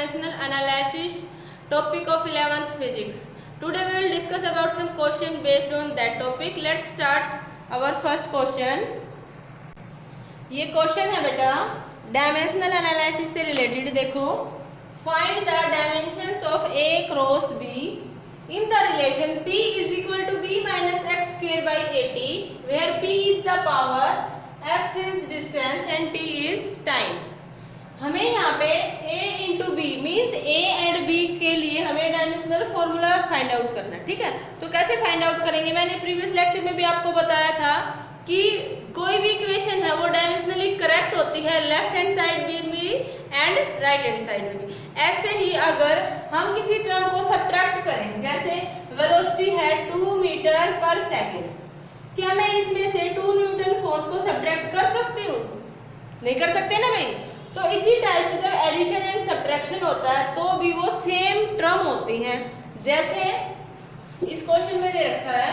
dimensional analysis topic of 11th physics. Today we will discuss about some question based on that topic. Let's start our first question. ये question है बेटा dimensional analysis से related. देखो, find the dimensions of a cross b in the relation p is equal to b minus x square by at, where p is the power, x is distance and t is time. हमें यहाँ पे a into b means a and b के लिए हमें dimensional formula find out करना है. ठीक है, तो कैसे फाइंड आउट करेंगे? मैंने प्रीवियस लेक्चर में भी आपको बताया था कि कोई भी इक्वेशन है वो डायमेंशनली करेक्ट होती है लेफ्ट हैंड साइड में भी एंड राइट हैंड साइड में भी. ऐसे ही अगर हम किसी टर्म को सब्ट्रैक्ट करें, जैसे वेलोसिटी है 2 मीटर पर सेकेंड, क्या मैं इसमें से 2 न्यूटन फोर्स को सब्ट्रैक्ट कर सकती हूँ? नहीं कर सकते ना भाई. तो इसी टाइप से जब एडिशन एंड सब्ट्रैक्शन होता है तो भी वो सेम टर्म होती हैं. जैसे इस क्वेश्चन में दे रखा है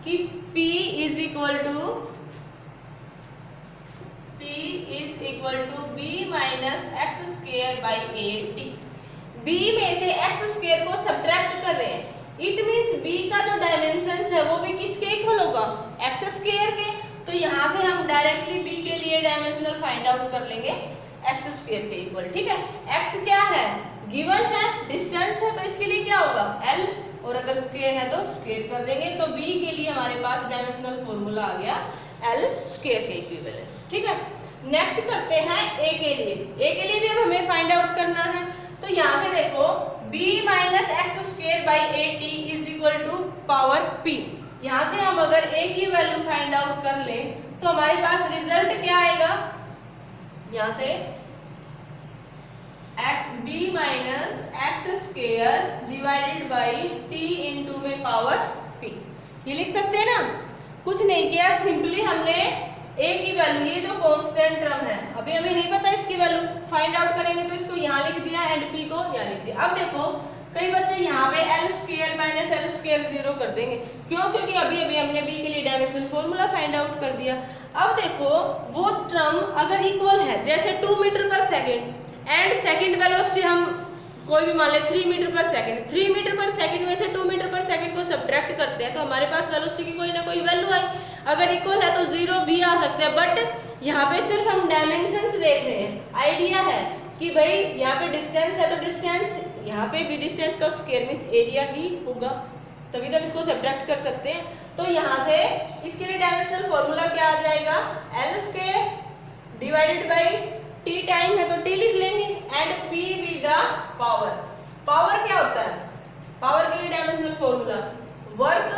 कि P is equal to b minus x square by a t. b में से एक्स स्क्वेयर को सब्ट्रैक्ट कर रहे हैं. इट मीन्स b का जो डायमेंशंस है वो भी किसके इक्वल होगा? एक्स स्क्वेयर के. तो यहाँ से हम डायरेक्टली b के लिए डायमेंशनल फाइंड आउट कर लेंगे एक्स स्क्वेयर के इक्वल. ठीक है, x क्या है? गिवन है, डिस्टेंस है, तो इसके लिए क्या होगा? l, और अगर स्क्वेयर है तो स्क्वेयर कर देंगे. तो b के लिए हमारे पास डायमेंशनल फॉर्मूला आ गया l स्क्वेयर के इक्विवेलेंस. ठीक है, नेक्स्ट करते हैं a के लिए. a के लिए भी अब हमें फाइंड आउट करना है. तो यहाँ से देखो b minus x square by a t is equal to power p. यहाँ से हम अगर a की वैल्यू फाइंड आउट कर लें तो हमारे पास रिजल्ट क्या आएगा? यहाँ से b minus x square divided by t into में पावर p. ये लिख सकते हैं ना. कुछ नहीं किया, सिंपली हमने a की वैल्यू, ये जो कांस्टेंट टर्म है, अभी हमें नहीं पता इसकी वैल्यू, फाइंड आउट करेंगे तो इसको यहाँ लिख दिया एंड p को यहाँ लिख दिया. अब देखो कई बच्चे यहाँ पे l square minus l square 0 कर देंगे. क्यों? क्योंकि अभी अभी हमने b के लिए डायमेंशनल फॉर्मूला फाइंड आउट कर दिया. अब देखो वो टर्म अगर इक्वल है, जैसे 2 मीटर पर सेकेंड एंड सेकेंड वेलोसिटी हम कोई भी मान ले 3 मीटर पर सेकेंड. 3 मीटर पर सेकेंड में से 2 मीटर पर सेकेंड को सब्ट्रैक्ट करते हैं तो हमारे पास वेलोसिटी की कोई ना कोई वैल्यू आई. अगर इक्वल है तो 0 भी आ सकते हैं. बट यहाँ पे सिर्फ हम डायमेंशंस देख रहे हैं. आइडिया है कि भाई यहाँ पे डिस्टेंस है तो डिस्टेंस, यहाँ पे भी डिस्टेंस का स्क्वायर मींस एरिया ही होगा, तभी तो हम इसको सब्ट्रैक्ट कर सकते हैं. तो यहाँ से इसके लिए डायमेंशनल फॉर्मूला क्या आ जाएगा? l square divided by t time है तो t लिख लेंगे and p be the power. Power क्या होता है? पावर के लिए dimensional formula work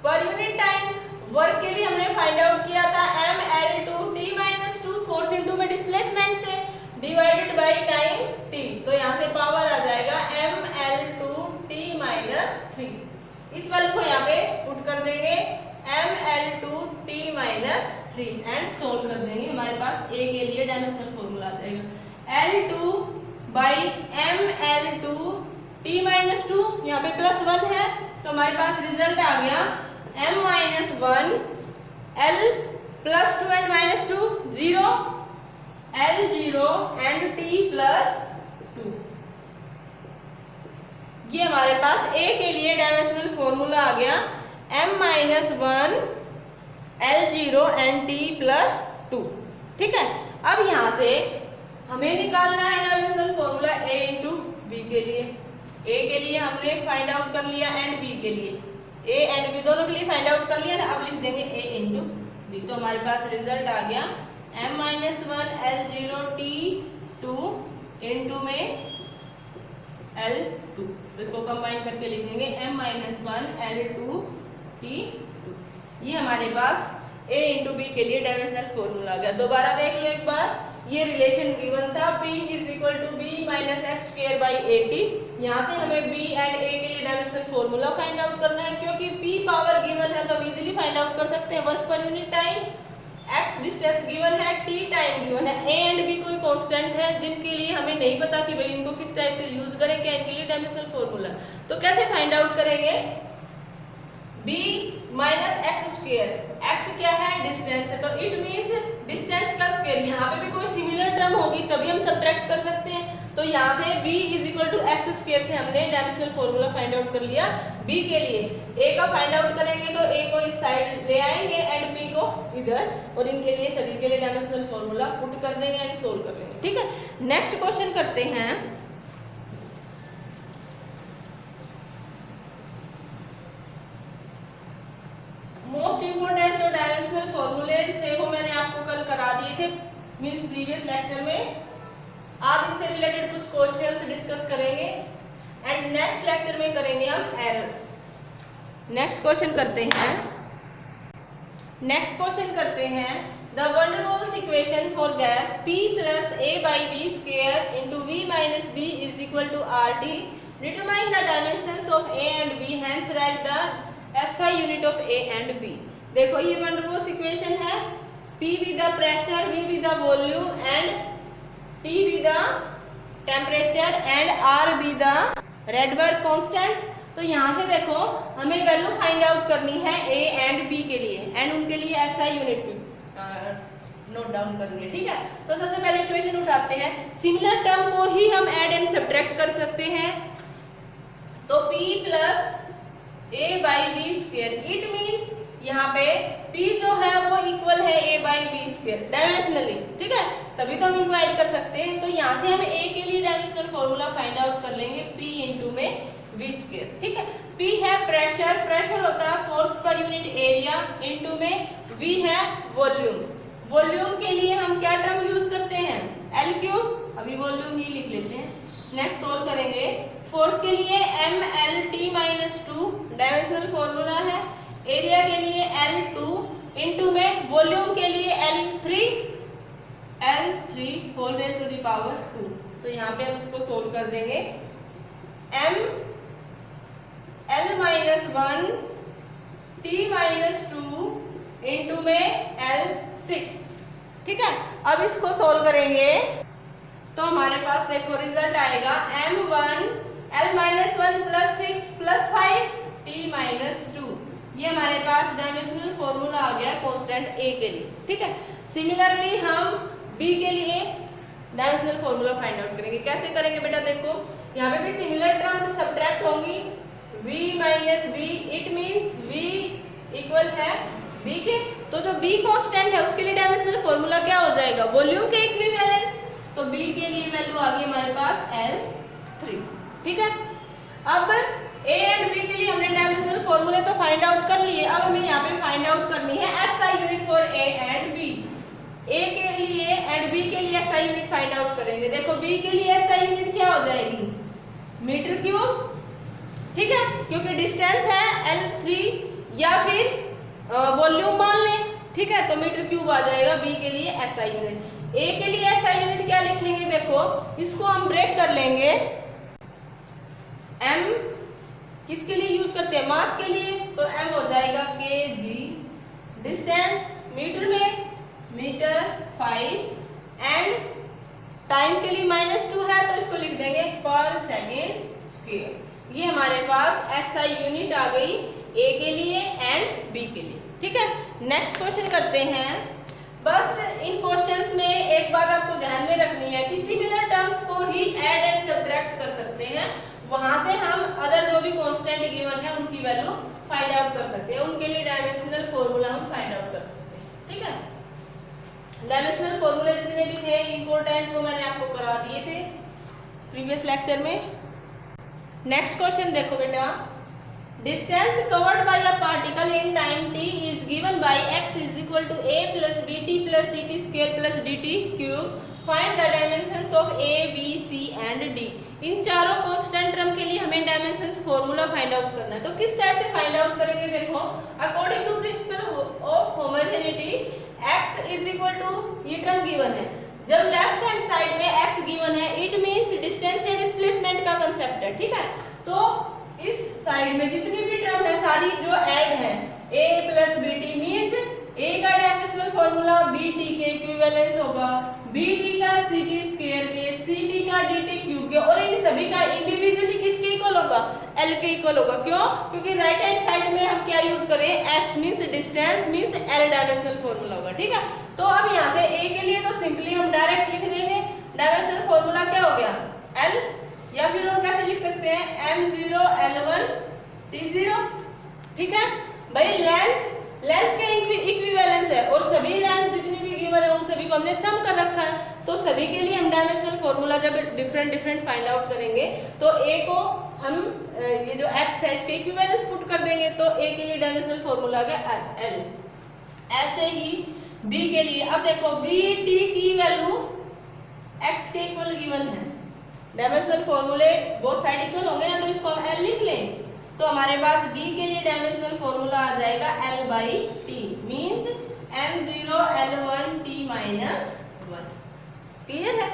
per unit time. Work के लिए हमने फाइंड आउट किया था ml2 t minus 2 force into में डिस्प्लेसमेंट से डिवाइडेड बाय टाइम t. तो यहाँ से पावर आ जाएगा ml2 t माइनस 3. इस वैल्यू को यहाँ पे पुट कर देंगे ml2 t minus 3 and solve कर देंगे. हमारे पास a के लिए डायमेंशनल फॉर्मूला आ जाएगा l2 by ml2 t minus 2, यहाँ पे प्लस 1 है तो हमारे पास रिजल्ट आ गया m minus 1 l plus 2 and minus 2 0 l 0 and t plus 2. ये हमारे पास a के लिए डायमेंशनल फॉर्मूला आ गया m minus 1 l 0 and t plus 2. ठीक है, अब यहाँ से हमें निकालना है dimensional formula a into b के लिए. a के लिए हमने फाइंड आउट कर लिया एंड b के लिए, a एंड b दोनों के लिए फाइंड आउट कर लिया ना. अब लिख देंगे a इंटू b. तो हमारे पास रिजल्ट आ गया m minus 1 l 0 t 2 into में l 2. तो इसको कंबाइन करके लिख देंगे m माइनस 1 l 2 t 2. ये हमारे पास a इंटू b के लिए डायमेंशनल फॉर्मूला आ गया. दोबारा देख लो एक बार. ये रिलेशन गिवन था p is equal to b minus x square by a t. यहाँ से हमें b एंड a के लिए डायमेंशनल फॉर्मूला फाइंड आउट करना है. क्योंकि p पावर गिवन है तो हम इजीली फाइंड आउट कर सकते हैं. Work per unit time, x distance given है, t टाइम गिवन है, a एंड b कोई कांस्टेंट है जिनके लिए हमें नहीं पता कि भाई इनको किस टाइप से यूज करें, क्या इनके लिए डायमेंशनल फॉर्मूला. तो कैसे फाइंड आउट करेंगे? b minus x square, x क्या है? डिस्टेंस है, तो इट मींस डिस्टेंस का स्क्वायर. यहाँ पे भी कोई सिमिलर टर्म होगी तभी हम सब्ट्रैक्ट कर सकते हैं. तो यहाँ से b is equal to x square से हमने डायमेंशनल फॉर्मूला फाइंड आउट कर लिया b के लिए। a का फाइंड आउट करेंगे तो a को इस साइड ले आएंगे एंड b को इधर, और इनके लिए सभी के लिए डायमेंशनल फॉर्मूला पुट कर देंगे एंड सोल्व कर देंगे। ठीक है, नेक्स्ट क्वेश्चन करते हैं। मोस्ट इंपोर्टेंट जो डायमेंशनल फॉर्मूलेज देखो मैंने आपको कल करा दिए थे मींस प्रीवियस लेक्चर में। आज इनसे रिलेटेड कुछ क्वेश्चंस डिस्कस करेंगे एंड नेक्स्ट लेक्चर में करेंगे हम एरर। नेक्स्ट क्वेश्चन करते हैं। The van Waals equation for gas P plus A by B square into V minus B is equal to RT. Determine the dimensions of A and B, hence write the SI unit of A and B। देखो ये one Waals equation है, P be the pressure, V be the volume and T be the temperature and R be the Rydberg constant। तो यहाँ से देखो हमें value find out करनी है A एंड B के लिए एंड उनके लिए SI यूनिट भी नोट डाउन करनी है। ठीक है, तो सबसे पहले इक्वेशन उठाते हैं। सिमिलर टर्म को ही हम ऐड एंड सब्ट्रैक्ट कर सकते हैं। तो P plus A by B square, it means यहाँ पे P जो है वो इक्वल है A by B square dimensionally. ठीक है, तभी तो हम इनको ऐड कर सकते हैं। तो यहाँ से हम A के लिए डायमेंशनल फॉर्मूला फाइंड आउट कर लेंगे P इंटू में V स्क्वायर। ठीक है, P है प्रेशर, प्रेशर होता है force per unit area, into में V है वॉल्यूम। वॉल्यूम के लिए हम क्या टर्म यूज करते हैं, L क्यूब, अभी वॉल्यूम ही लिख लेते हैं। नेक्स्ट सोल्व करेंगे। फोर्स के लिए MLT-2 डायमेंशनल फॉर्मूला है, एरिया के लिए L2 इंटू में वॉल्यूम के लिए L3 whole raise to the power 2। तो यहाँ पे हम इसको सोल्व कर देंगे। ML-1 T-2 इंटू में L6। ठीक है, अब इसको सोल्व करेंगे तो हमारे पास देखो रिजल्ट आएगा M1 L-1 plus 6 plus 5 T-2। ये हमारे पास डायमेंशनल फॉर्मूला आ गया कांस्टेंट A के लिए। ठीक है, सिमिलरली हम B के लिए डायमेंशनल फॉर्मूला फाइंड आउट करेंगे। कैसे करेंगे बेटा, देखो यहाँ पे भी सिमिलर टर्म सब्ट्रैक्ट होंगी। V minus B, it means V equal है B के, तो जो B कांस्टेंट है उसके लिए डायमेंशनल फॉर्मूला क्या हो जाएगा, वॉल्यूम के इक्विवेलेंस। तो B के लिए वैल्यू आ गई हमारे पास L3। ठीक है, अब A एंड B के लिए हमने डायमेंशनल फॉर्मूले तो फाइंड आउट कर लिए। अब हमें यहाँ पे फाइंड आउट करनी है SI unit for A and B। A के लिए एंड B के लिए SI यूनिट फाइंड आउट करेंगे। देखो B के लिए SI यूनिट क्या हो जाएगी, मीटर क्यूब। ठीक है, क्योंकि डिस्टेंस है L3 या फिर वॉल्यूम मान लें। ठीक है, तो मीटर क्यूब आ जाएगा B के लिए SI यूनिट। A के लिए SI यूनिट क्या लिखेंगे, देखो इसको हम ब्रेक कर लेंगे। M किसके लिए यूज करते हैं, मास के लिए, तो M हो जाएगा kg। डिस्टेंस मीटर में मीटर 5 एंड टाइम के लिए -2 है तो इसको लिख देंगे पर सेकेंड स्क्वायर। ये हमारे पास SI यूनिट आ गई A के लिए एंड B के लिए। ठीक है, नेक्स्ट क्वेश्चन करते हैं। बस इन क्वेश्चंस में एक बात आपको ध्यान में रखनी है कि सिमिलर टर्म्स को ही ऐड एंड सब्ट्रैक्ट कर सकते हैं। वहां से हम अदर जो भी कांस्टेंट गिवन है उनकी वैल्यू फाइंड आउट कर सकते हैं, उनके लिए डायमेंशनल फॉर्मूला हम फाइंड आउट कर सकते हैं। ठीक है, डायमेंशनल फॉर्मूले जितने भी थे इंपॉर्टेंट वो मैंने आपको करा दिए थे प्रीवियस लेक्चर में। नेक्स्ट क्वेश्चन देखो बेटा, distance covered by a particle in time t is given by x is equal to a plus bt plus ct square plus dt cube. Find the dimensions of a b c and d। इन चारों constant term के लिए हमें dimensions formula find out करना है। तो किस type से फाइंड आउट करेंगे, देखो according to principle of homogeneity x is equal to, ये टर्म गिवन है, जब लेफ्ट हैंड साइड में x गिवन है इट मींस डिस्टेंस या डिस्प्लेसमेंट का कांसेप्ट है। ठीक है, तो इस साइड में जितनी भी टर्म है सारी जो ऐड है a plus bt means a का डायमेंशनल फॉर्मूला bt के इक्विवेलेंस होगा, bt का ct स्क्वायर के, ct का dt क्यूब के, और इन सभी का इंडिविजुअली किसके इक्वल होगा, l के इक्वल होगा। क्यों, क्योंकि राइट हैंड साइड में हम क्या यूज करें, x means distance means l dimensional formula होगा। ठीक है, तो अब यहाँ से a के लिए तो सिंपली हम डायरेक्ट लिख देंगे, डायमेंशनल फॉर्मूला क्या हो गया L, या फिर और कैसे लिख सकते हैं M0 L1 T0। ठीक है भाई, लेंथ के इक्विवेलेंस है और सभी लेंथ जितनी भी गिवन है उन सभी को हमने सम कर रखा है। तो सभी के लिए हम डायमेंशनल फॉर्मूला जब डिफरेंट फाइंड आउट करेंगे तो A को हम ये जो x है इसके इक्विवेलेंस पुट कर देंगे, तो A के लिए डायमेंशनल फॉर्मूला आ गया L। ऐसे ही B के लिए, अब देखो B T की वैल्यू x के इक्वल गिवन है, डायमेंशनल फॉर्मूले बोथ साइड इक्वल होंगे ना, तो इसको हम L लिख लें। तो हमारे पास B के लिए डायमेंशनल फॉर्मूला आ जाएगा L by t, means M0 L1 T minus 1। Clear है।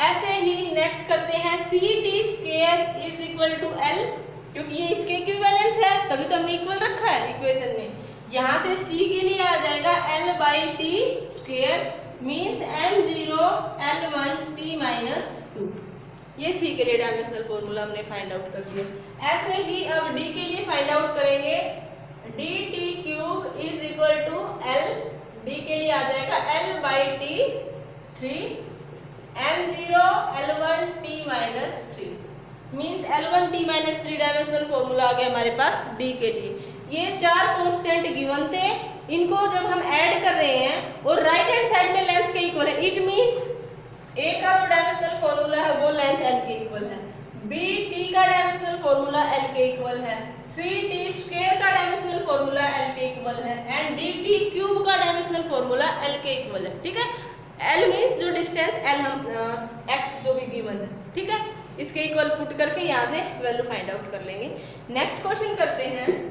ऐसे ही नेक्स्ट करते हैं c t square is equal to L, क्योंकि ये इसके इक्विवेलेंस है तभी तो हमने इक्वल रखा है इक्वेशन में। यहाँ से C के लिए आ जाएगा L by T square, means M0 L1 T minus 2। ये C के लिए डायमेंशनल फॉर्मूला हमने फाइंड आउट कर दिया। ऐसे ही अब D के लिए फाइंड आउट करेंगे, D T cube is equal to L, D के लिए आ जाएगा L by T 3 M0 L1 T minus 3, means L1 T minus 3 dimensional formula आ गया हमारे पास D के लिए। ये चार कांस्टेंट गिवन थे, इनको जब हम ऐड कर रहे हैं और राइट हैंड साइड में लेंथ के इक्वल है, इट मीन्स A का जो डायमेंशनल फॉर्मूला है वो लेंथ L के इक्वल है, B T का डायमेंशनल फॉर्मूला L के इक्वल है, C T स्क्वायर का डायमेंशनल फॉर्मूला L के इक्वल है, एंड D T क्यूब का डायमेंशनल फॉर्मूला L के इक्वल है। ठीक है, L मीन्स जो डिस्टेंस L हम x जो भी गिवन है, ठीक है, इसके इक्वल पुट करके यहाँ से वैल्यू फाइंड आउट कर लेंगे। नेक्स्ट क्वेश्चन करते हैं।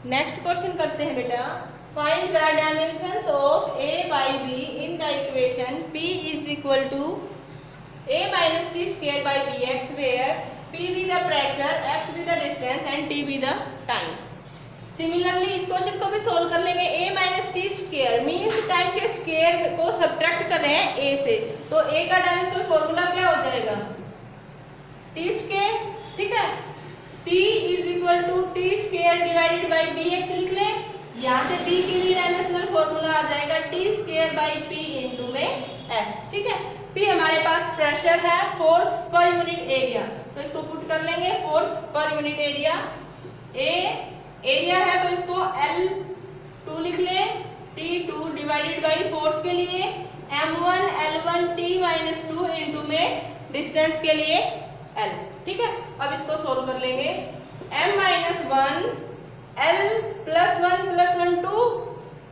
नेक्स्ट क्वेश्चन करते हैं बेटा, find the dimensions of A by B in the equation P is equal to A minus T square by BX where P be the pressure, X be the distance and T be the time. Similarly इस क्वेश्चन को भी solve कर लेंगे। A minus T square means time के square को subtract कर रहे हैं A से, तो A का डायमेंशनल फॉर्मूला क्या हो जाएगा टी स्क्वायर। ठीक है, P is equal to t square divided by BX लिख ले। यहाँ से B के लिए डायमेंशनल फॉर्मूला आ जाएगा T square by P into में X। ठीक है, P हमारे पास प्रेशर है, फोर्स पर यूनिट एरिया, तो इसको पुट कर लेंगे force per unit area. A area है तो इसको L2 लिख ले, T2 डिवाइडेड बाई फोर्स के लिए M1 L1 T minus 2 into में डिस्टेंस के लिए L। ठीक है, अब इसको सोल्व कर लेंगे। M minus 1 L plus 1 2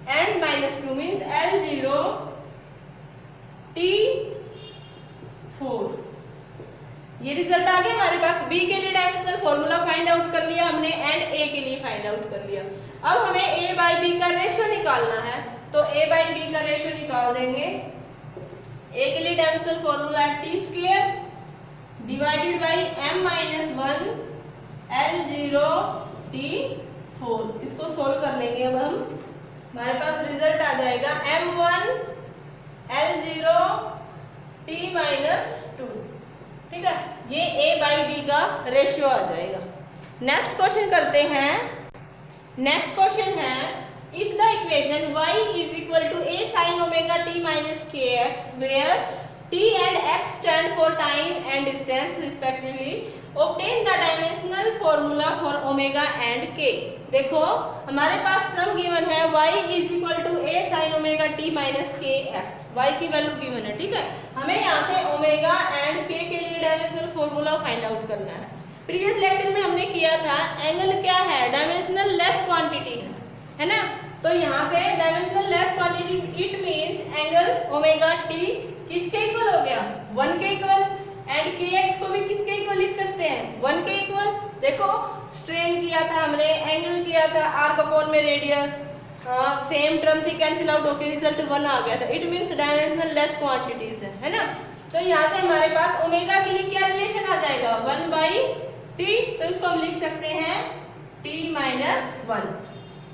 and minus 2 means L0 T 4। ये रिजल्ट आ गया हमारे पास। B के लिए डायमेंशनल फॉर्मूला फाइंड आउट कर लिया हमने एंड A के लिए फाइंड आउट कर लिया। अब हमें A बाई B का रेशियो निकालना है, तो A बाई B का रेशियो निकाल देंगे। A के लिए डायमेंशनल फॉर्मूला है T square divided by M minus 1 L0 T4। इसको सोल्व कर लेंगे अब हम, हमारे पास रिजल्ट आ जाएगा M1 L0 T माइनस 2। ठीक है, ये A बाई B का रेशियो आ जाएगा। नेक्स्ट क्वेश्चन करते हैं। नेक्स्ट क्वेश्चन है, if the equation y is equal to a sin omega t minus kx where t and x stand for time and distance respectively, obtain the dimensional formula for omega and k। देखो हमारे पास term given है y is equal to a sin omega t minus kx, y की value given है। ठीक है, हमें यहाँ से ओमेगा एंड k के लिए डायमेंशनल फॉर्मूला फाइंड आउट करना है। प्रीवियस लेक्चर में हमने किया था एंगल क्या है, डायमेंशनल लेस क्वांटिटी है ना, तो यहाँ से dimensional less quantity it means angle omega t किसके इक्वल हो गया 1 के इक्वल, एंड kx को भी किसके इक्वल लिख सकते हैं 1 के इक्वल। देखो स्ट्रेन किया था हमने, एंगल किया था आर्क अपॉन में रेडियस, सेम टर्म थी, कैंसिल आउट होकर रिजल्ट 1 आ गया था। It means dimensional less quantities है ना। तो यहाँ से हमारे पास ओमेगा के लिए क्या रिलेशन आ जाएगा 1 बाई टी, तो इसको हम लिख सकते हैं t माइनस 1,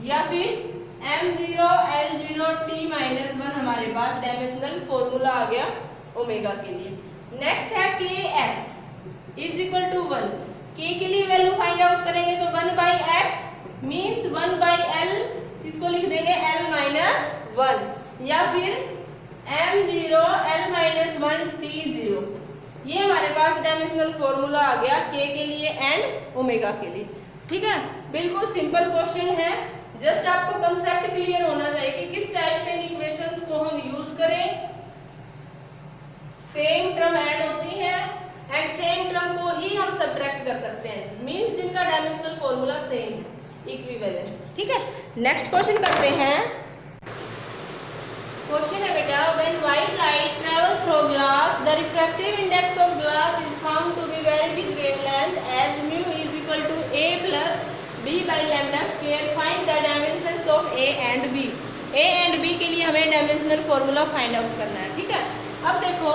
या फिर M0 L0 T माइनस 1 हमारे पास डायमेंशनल फॉर्मूला आ गया ओमेगा के लिए। नेक्स्ट है kx इज इक्वल टू 1। के के लिए वैल्यू फाइंड आउट करेंगे तो 1/x मीन्स 1/l, इसको लिख देंगे l माइनस 1, या फिर m0 l माइनस 1 t0। ये हमारे पास डायमेंशनल फॉर्मूला आ गया के लिए एंड ओमेगा के लिए। ठीक है, बिल्कुल सिंपल क्वेश्चन है, जस्ट आपको कंसेप्ट क्लियर होना चाहिए कि किस टाइप से इक्वेशंस को हम यूज करें। सेम टर्म ऐड होती है एंड सेम टर्म को ही हम सब्ट्रैक्ट कर सकते हैं, मींस जिनका डायमेंशनल फॉर्मूला सेम है, इक्विवेलेंस। ठीक है, नेक्स्ट क्वेश्चन करते हैं। क्वेश्चन है बेटा, when white light travel through glass the refractive index of glass is found to be vary with wavelength as mu is equal to a plus b by lambda square, find the dimensions of a and b। a and b के लिए हमें dimensional formula find out करना है। ठीक है, अब देखो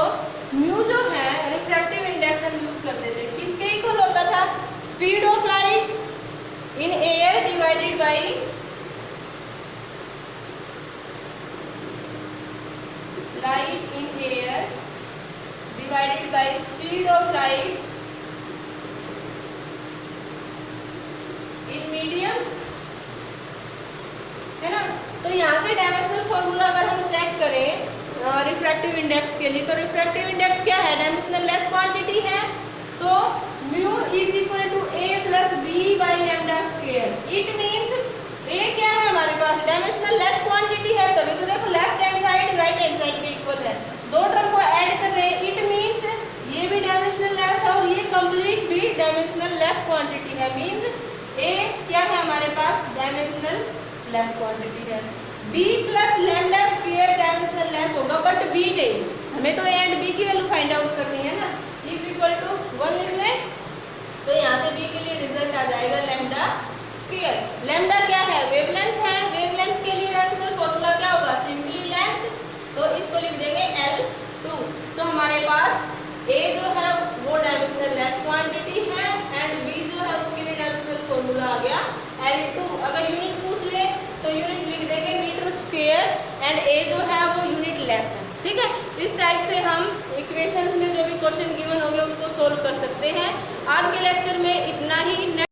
mu जो है रिफ्रैक्टिव इंडेक्स हम यूज करते थे, किसके इक्वल होता था? Speed of light in air divided by light in air divided by speed of light in medium, है ना। तो यहाँ से डायमेंशनल फॉर्मूला अगर हम चेक करें रिफ्रैक्टिव इंडेक्स के लिए, तो रिफ्रैक्टिव इंडेक्स क्या है? डायमेंशनल लेस क्वांटिटी है, तो mu is equal to a plus b by lambda square. It means a क्या है हमारे पास? डायमेंशनल लेस क्वांटिटी है, तभी तो देखो left hand side right hand side के इक्वल है, दो टर्म को ऐड कर रहे हैं। इट मीन्स ये भी डायमेंशनल लेस है और ये कंप्लीट भी डायमेंशनल लेस क्वांटिटी है, मीन्स a क्या है हमारे पास? डायमेंशनल लेस क्वांटिटी है। b plus lambda square dimensional less होगा, बट b नहीं, हमें तो a एंड b की वैल्यू फाइंड आउट करनी है ना, इज इक्वल टू 1 लिख लें, तो यहाँ से b के लिए रिजल्ट आ जाएगा लैम्डा स्क्वायर। लैम्डा क्या है? वेवलेंथ है, वेवलेंथ के लिए डायमेंशनल फॉर्मूला क्या होगा? सिंपली लेंथ, तो इसको लिख देंगे L2। तो हमारे पास A जो है वो डायमेंशनल लेस क्वांटिटी है एंड B जो है उसके लिए डायमेंशनल फॉर्मूला आ गया L2। अगर यूनिट पूछ ले तो यूनिट लिख देंगे मीटर स्क्वायर एंड A जो है वो यूनिट लेस है। ठीक है, इस टाइप से हम इक्वेशंस में जो भी क्वेश्चन गिवन होंगे उनको सोल्व कर सकते हैं। आज के लेक्चर में इतना ही।